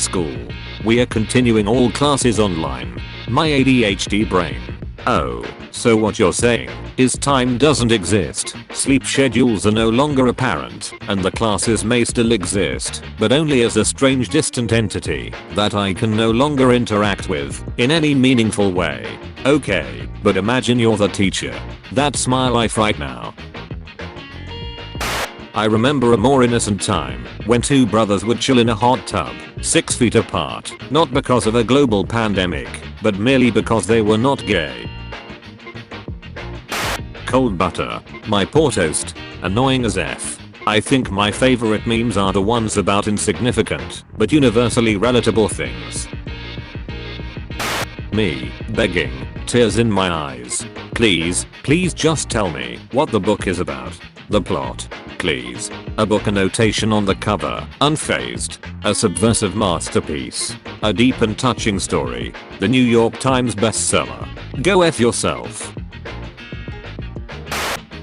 School. We are continuing all classes online. My ADHD brain. Oh, so what you're saying is time doesn't exist, sleep schedules are no longer apparent, and the classes may still exist, but only as a strange distant entity that I can no longer interact with in any meaningful way. Okay, but imagine you're the teacher. That's my life right now. I remember a more innocent time when two brothers would chill in a hot tub, 6 feet apart, not because of a global pandemic, but merely because they were not gay. Cold butter. My poor toast. Annoying as F. I think my favorite memes are the ones about insignificant, but universally relatable things. Me, begging, tears in my eyes. Please just tell me what the book is about. The plot. Please. A book annotation on the cover. Unfazed. A subversive masterpiece. A deep and touching story. The New York Times bestseller. Go F yourself.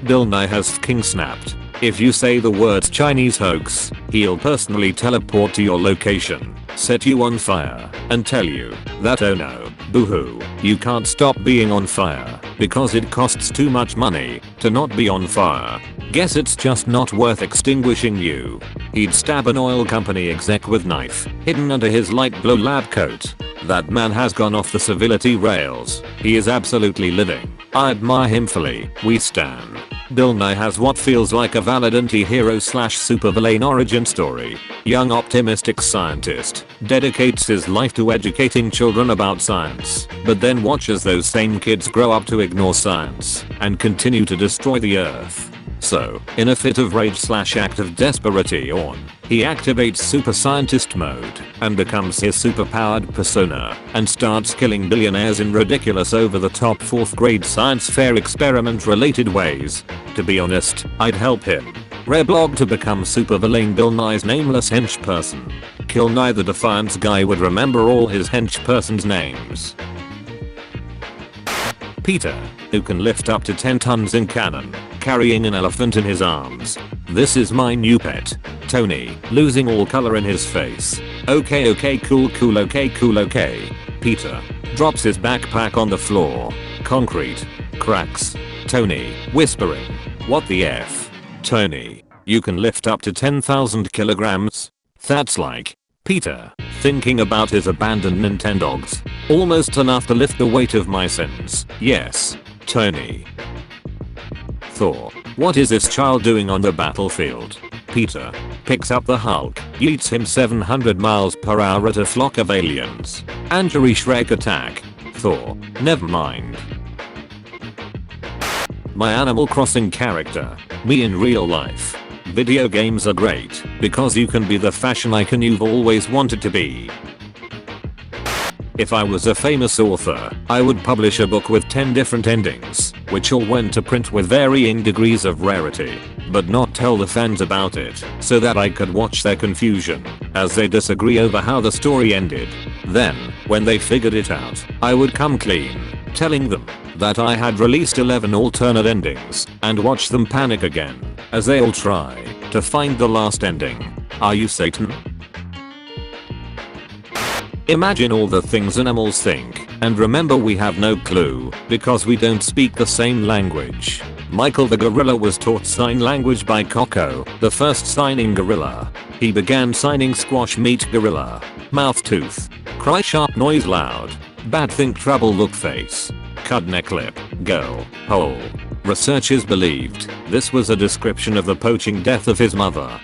Bill Nye has f***ing snapped. If you say the words Chinese hoax, he'll personally teleport to your location, set you on fire, and tell you that oh no, boo-hoo, you can't stop being on fire because it costs too much money to not be on fire. Guess it's just not worth extinguishing you. He'd stab an oil company exec with knife hidden under his light blue lab coat. That man has gone off the civility rails. He is absolutely living. I admire him fully. We stan. Bill Nye has what feels like a valid anti-hero / supervillain origin story. Young optimistic scientist dedicates his life to educating children about science, but then watches those same kids grow up to ignore science and continue to destroy the earth. So, in a fit of rage / act of desperation, he activates super scientist mode and becomes his superpowered persona and starts killing billionaires in ridiculous over-the-top 4th grade science fair experiment related ways. To be honest, I'd help him. Reblog to become Supervillain Bill Nye's nameless henchperson. Kill Nye the Defiance guy would remember all his henchperson's names. Peter, who can lift up to 10 tons in cannon, carrying an elephant in his arms. This is my new pet. Tony, losing all color in his face. Okay cool okay. Peter, drops his backpack on the floor. Concrete. Cracks. Tony, whispering. What the F? Tony, you can lift up to 10,000 kilograms? That's like. Peter, thinking about his abandoned Nintendogs. Almost enough to lift the weight of my sins. Yes. Tony. Thor, what is this child doing on the battlefield? Peter, picks up the Hulk, yeets him 700 miles per hour at a flock of aliens. Angry Shrek attack. Thor, never mind. My Animal Crossing character. Me in real life. Video games are great because you can be the fashion icon you've always wanted to be. If I was a famous author, I would publish a book with 10 different endings, which all went to print with varying degrees of rarity, but not tell the fans about it, so that I could watch their confusion as they disagree over how the story ended. Then, when they figured it out, I would come clean, telling them that I had released 11 alternate endings, and watch them panic again as they all try to find the last ending. Are you Satan? Imagine all the things animals think, and remember we have no clue because we don't speak the same language. Michael the gorilla was taught sign language by Coco, the first signing gorilla. He began signing squash meat gorilla. Mouth tooth. Cry sharp noise loud. Bad think trouble look face. Cud neck lip. Girl. Hole. Researchers believed this was a description of the poaching death of his mother.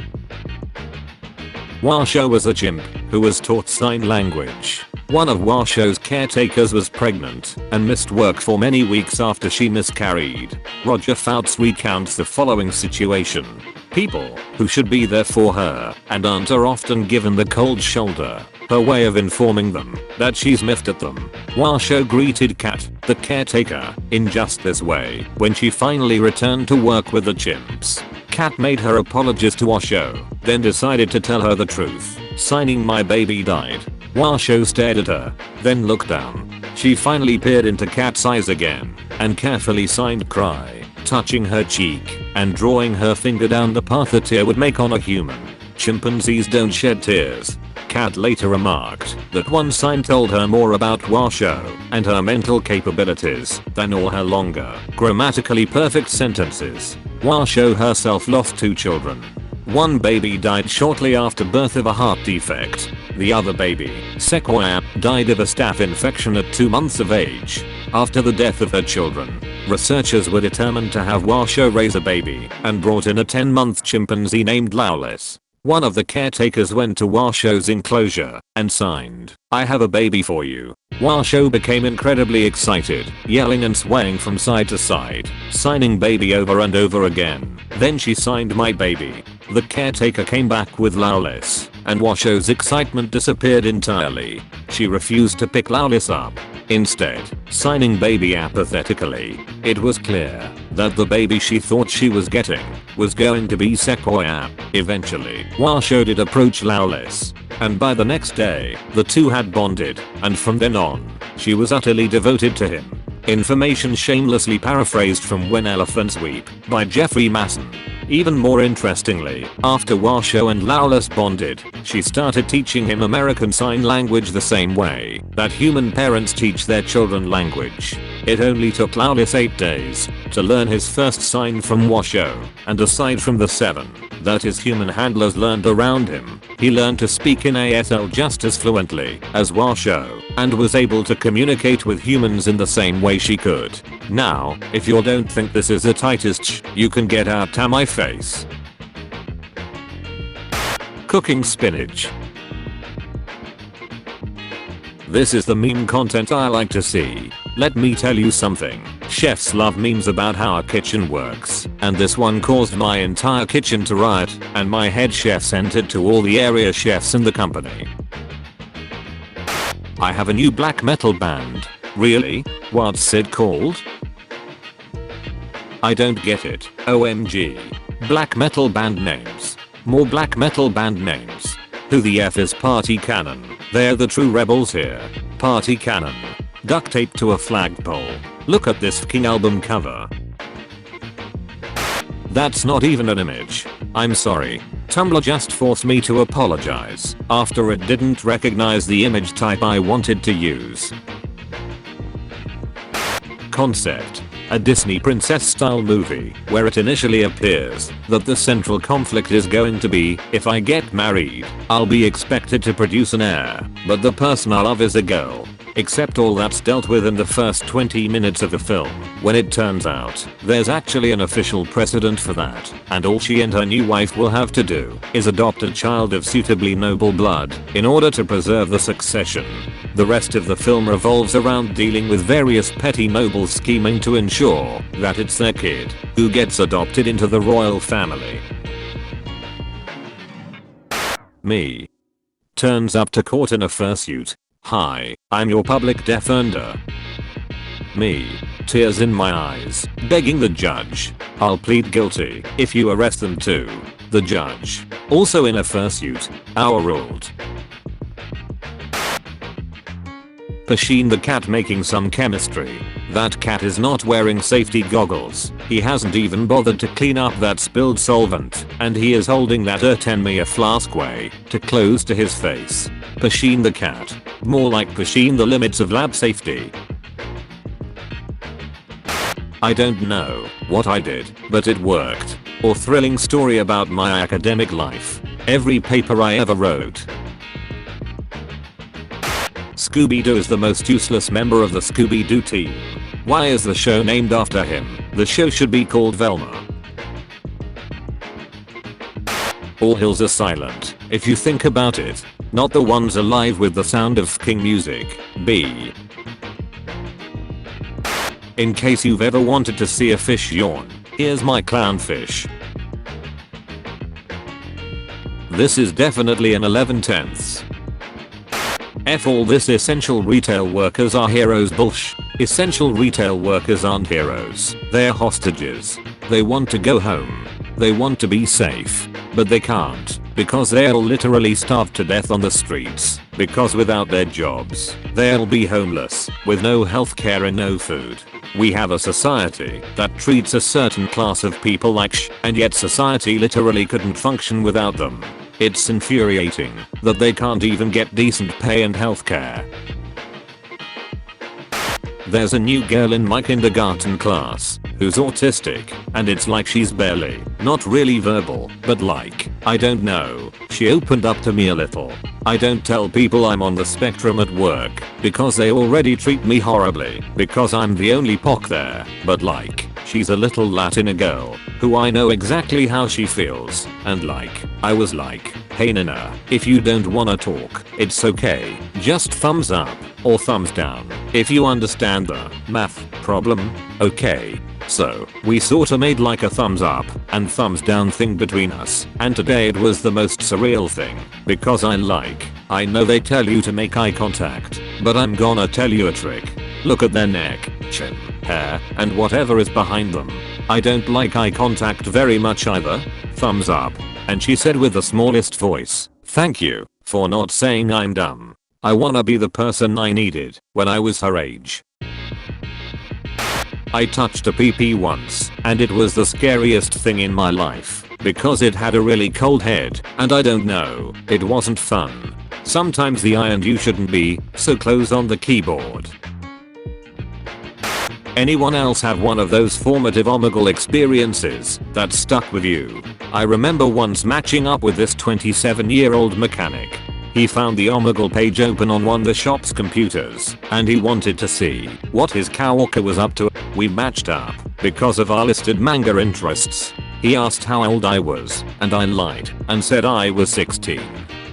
Washo was a chimp who was taught sign language. One of Washo's caretakers was pregnant and missed work for many weeks after she miscarried. Roger Fouts recounts the following situation. People who should be there for her and aren't are often given the cold shoulder, her way of informing them that she's miffed at them. Washo greeted Kat, the caretaker, in just this way when she finally returned to work with the chimps. Kat made her apologies to Washo, then decided to tell her the truth. Signing my baby died. Washo stared at her, then looked down. She finally peered into Kat's eyes again, and carefully signed cry, touching her cheek, and drawing her finger down the path a tear would make on a human. Chimpanzees don't shed tears. Kat later remarked that one sign told her more about Washo and her mental capabilities than all her longer, grammatically perfect sentences. Washo herself lost 2 children. One baby died shortly after birth of a heart defect. The other baby, Sequoia, died of a staph infection at 2 months of age. After the death of her children, researchers were determined to have Washo raise a baby and brought in a 10-month chimpanzee named Lawless. One of the caretakers went to Washo's enclosure and signed, "I have a baby for you." Washo became incredibly excited, yelling and swaying from side to side, signing baby over and over again. Then she signed my baby. The caretaker came back with Lawless, and Washo's excitement disappeared entirely. She refused to pick Lawless up, instead signing baby apathetically. It was clear that the baby she thought she was getting was going to be Sequoia. Eventually, Washo did approach Lawless, and by the next day, the two had bonded, and from then on, she was utterly devoted to him. Information shamelessly paraphrased from When Elephants Weep by Jeffrey Masson. Even more interestingly, after Washo and Lawless bonded, she started teaching him American Sign Language the same way that human parents teach their children language. It only took Lawless 8 days to learn his first sign from Washo, and aside from the 7 that his human handlers learned around him, he learned to speak in ASL just as fluently as Washo, and was able to communicate with humans in the same way she could. Now, if you don't think this is the tightest you can get out to my face. Cooking spinach. This is the meme content I like to see. Let me tell you something. Chefs love memes about how a kitchen works, and this one caused my entire kitchen to riot, and my head chef sent it to all the area chefs in the company. I have a new black metal band. Really? What's it called? I don't get it. OMG. Black metal band names. More black metal band names. Who the F is Party Cannon? They're the true rebels here. Party Cannon. Duct tape to a flagpole. Look at this fucking album cover. That's not even an image. I'm sorry. Tumblr just forced me to apologize after it didn't recognize the image type I wanted to use. Concept. A Disney princess style movie where it initially appears that the central conflict is going to be, if I get married, I'll be expected to produce an heir, but the person I love is a girl. Except all that's dealt with in the first 20 minutes of the film, when it turns out there's actually an official precedent for that, and all she and her new wife will have to do is adopt a child of suitably noble blood in order to preserve the succession. The rest of the film revolves around dealing with various petty nobles scheming to ensure that it's their kid who gets adopted into the royal family. Me. Turns up to court in a fursuit. Hi, I'm your public defender. Me. Tears in my eyes, begging the judge. I'll plead guilty if you arrest them too. The judge. Also in a fursuit. Overruled. Pasheen the cat making some chemistry. That cat is not wearing safety goggles. He hasn't even bothered to clean up that spilled solvent, and he is holding that Ertenmia flask way too close to his face. Pasheen the cat. More like Pasheen the limits of lab safety. I don't know what I did, but it worked. Or thrilling story about my academic life. Every paper I ever wrote. Scooby-Doo is the most useless member of the Scooby-Doo team. Why is the show named after him? The show should be called Velma. All hills are silent, if you think about it. Not the ones alive with the sound of fucking music. B. In case you've ever wanted to see a fish yawn, here's my clownfish. This is definitely an 11/10. F all this essential retail workers are heroes bullsh. Essential retail workers aren't heroes. They're hostages. They want to go home. They want to be safe. But they can't, because they'll literally starve to death on the streets, because without their jobs, they'll be homeless, with no healthcare and no food. We have a society that treats a certain class of people like and yet society literally couldn't function without them. It's infuriating that they can't even get decent pay and healthcare. There's a new girl in my kindergarten class who's autistic, and it's like she's barely, not really verbal, but like, I don't know, she opened up to me a little. I don't tell people I'm on the spectrum at work because they already treat me horribly because I'm the only POC there, but like, she's a little Latina girl who I know exactly how she feels, and like, I was like, hey Nana, if you don't wanna talk, it's okay, just thumbs up or thumbs down if you understand the math problem, okay? So, we sorta made like a thumbs up and thumbs down thing between us, and today it was the most surreal thing, because I know they tell you to make eye contact, but I'm gonna tell you a trick. Look at their neck, chin, hair, and whatever is behind them. I don't like eye contact very much either. Thumbs up. And she said with the smallest voice, thank you for not saying I'm dumb. I wanna be the person I needed when I was her age. I touched a PP once, and it was the scariest thing in my life, because it had a really cold head, and I don't know, it wasn't fun. Sometimes the eye and you shouldn't be so close on the keyboard. Anyone else have one of those formative omegle experiences that stuck with you? I remember once matching up with this 27-year-old mechanic. He found the Omegle page open on one of the shop's computers, and he wanted to see what his coworker was up to. We matched up because of our listed manga interests. He asked how old I was, and I lied and said I was 16.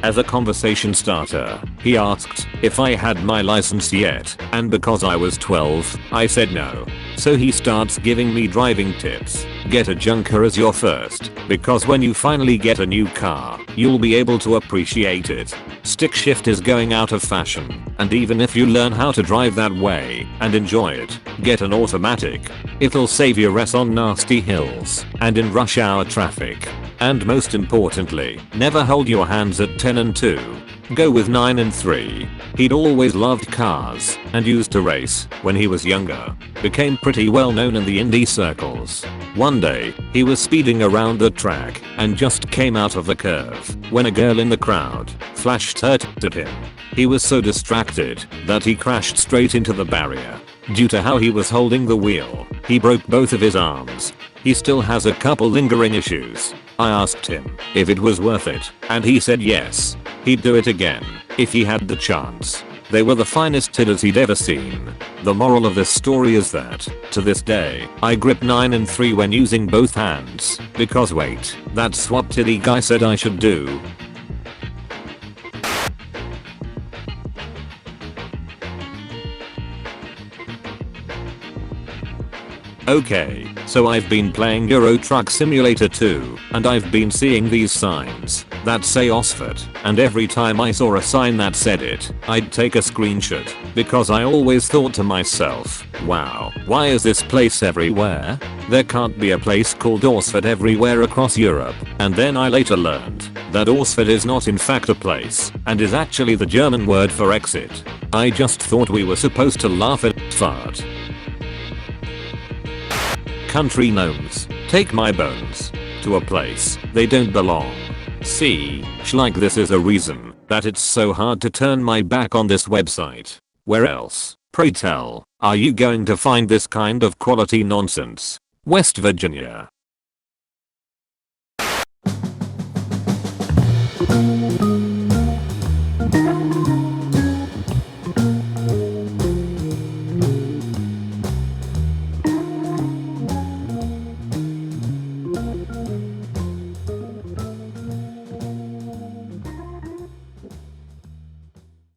As a conversation starter, he asked if I had my license yet, and because I was 12, I said no. So he starts giving me driving tips. Get a junker as your first, because when you finally get a new car, you'll be able to appreciate it. Stick shift is going out of fashion, and even if you learn how to drive that way and enjoy it, get an automatic. It'll save your ass on nasty hills and in rush hour traffic. And most importantly, never hold your hands at 10 and 2. Go with 9 and 3. He'd always loved cars and used to race when he was younger. Became pretty well known in the indie circles. One day, he was speeding around the track and just came out of the curve when a girl in the crowd flashed her at him. He was so distracted that he crashed straight into the barrier. Due to how he was holding the wheel, he broke both of his arms. He still has a couple lingering issues. I asked him if it was worth it, and he said yes. He'd do it again if he had the chance. They were the finest titties he'd ever seen. The moral of this story is that, to this day, I grip 9 and 3 when using both hands, because wait, that's what titty guy said I should do. Okay, so I've been playing Euro Truck Simulator 2, and I've been seeing these signs that say Oxford, and every time I saw a sign that said it, I'd take a screenshot, because I always thought to myself, wow, why is this place everywhere? There can't be a place called Oxford everywhere across Europe, and then I later learned that Oxford is not in fact a place, and is actually the German word for exit. I just thought we were supposed to laugh at fart. Country gnomes, take my bones to a place they don't belong. See, like this is a reason that it's so hard to turn my back on this website. Where else, pray tell, are you going to find this kind of quality nonsense? West Virginia.